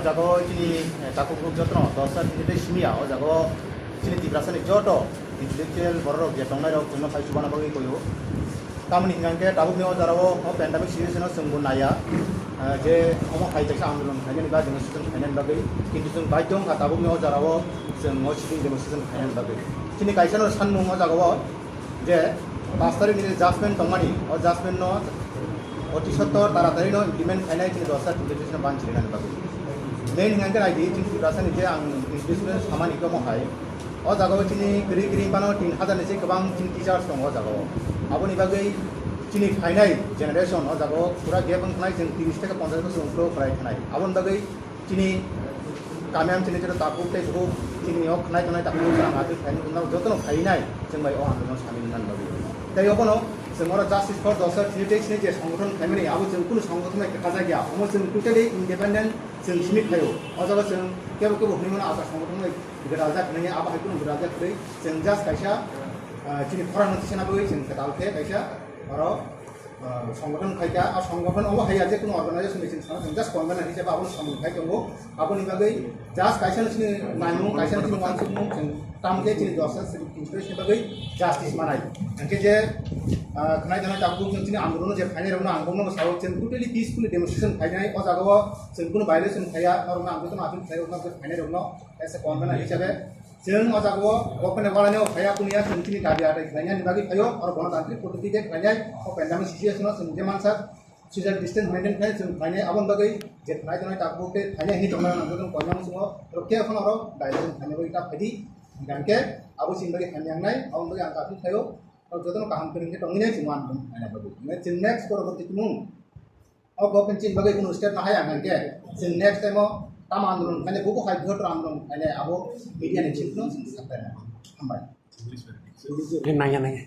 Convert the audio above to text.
jago chini taku group jotno dosa tinte simia jago chini tibrasani joto intellectual borok je tongnai rok jeno khai subana bagi koyo kamni hingangke tabuk neo jarao pandemic situation sungbu naya je omo khai jaisa andolon khainen ba demonstration khainen bagi kintu jeng baidong ka tabuk neo jarao jeng mo sitting demonstration khainen bagi chini kaisano sanmung o jago je 5 tarik ni adjustment tongmani o adjustment no অতি সত্তর তাড়াতাড়ি no implement খাইনাই চিনি দশটা implementation বান ছিলেন বাকি main হিঙ্গাঙ্কে ID চিনি রাসানি যে আং ইনভেস্টমেন্ট খামানি কম হয় ও জায়গাও চিনি গরি গরি পানো 3000 নিচে गोबां চিনি টিচার্স दङ জায়গাও আবনি বাগै চিনি খাইনাই জেনারেশন ও জায়গাও পুরা গেপ খানাই जों 30 থেকে 50 বছর উনপ্রো ফ্রাই খানাই আবন বাগै চিনি কামিয়াম চিনি যেটা তাকুতে গ্রুপ চিনি ও খানাই খানাই তাকু সারা মাটি খাইনি উনাও যতন খাইনাই जों বাই ও আন্দোলন সামিল নান বাগै তাই অবনো जों जास्टिस फर दसर फिलिटेक्सनि जे संगठन खामानि आबो जों कुनु संगठन हेफाजाब गैया हमो जों टोटली इन्डिपेन्डेन्ट जों सिमिट थायो अजाबा जों केबो केबो हनिमोन आसा संगठन गेदाजा खननि आबा हायकुन गेदाजा खै जों जास्ट कायसा चिनि फरान नोटिसनाबो जों केदालखे कायसा आरो संगठन खायका आ संगठन अबो हाया जे कुनु अर्गानाइजेसन जों जास्ट कनभेनर हिसाबै आबो संगठन दंगो आबोनि बागै जास्ट कायसा चिनि नायमु कायसा चिनि वानसुमु जों तामके चिनि दसर इन्सपिरेसन बागै जास्टिस मानाय अंके जे खनाय जानाय ताबुक जों चिनि आन्दोलन जे फाइनाय रंना आंगोनो साव जों टोटली पीसफुल डेमोन्स्ट्रेशन फाइनाय अ जागाव जों कुनु भाइलेसन थाया रंना आंगोनो आफिन थायो रंना फाइनाय रंनो एसे कनभेनर हिसाबै जों अ जागाव गपने वालाने फाया कुनिया जों चिनि दाबि आदै फाइनाय निबागै फायो आरो गणतान्त्रिक पद्धति जे फाइनाय अ पेन्डेमिक सिचुएसन जों जे मानसा सोशल डिस्टेंस मेंटेन खाय जों फाइनाय आबन बागै जे खनाय जानाय ताबुक ते फाइनाय हि दंना आंगोनो कयनाम सुङो रखे खन आरो डाइलेसन फाइनाय बागै ता फाइदि गानके आबो सिन बागै फाइनायनाय आबन बागै आं आफिन थायो और जोतन काम करेंगे तो इंगे चिमान आने बागै मैं चिन नेक्स्ट परवर्ती तुमु और गपन चिन बागै कुनु स्टेप ना हाया गानके चिन नेक्स्ट टाइम ताम आंदोलन माने बुबो हाय भोट आंदोलन माने आबो मीडिया ने चिपनो साथै हामबाय नङा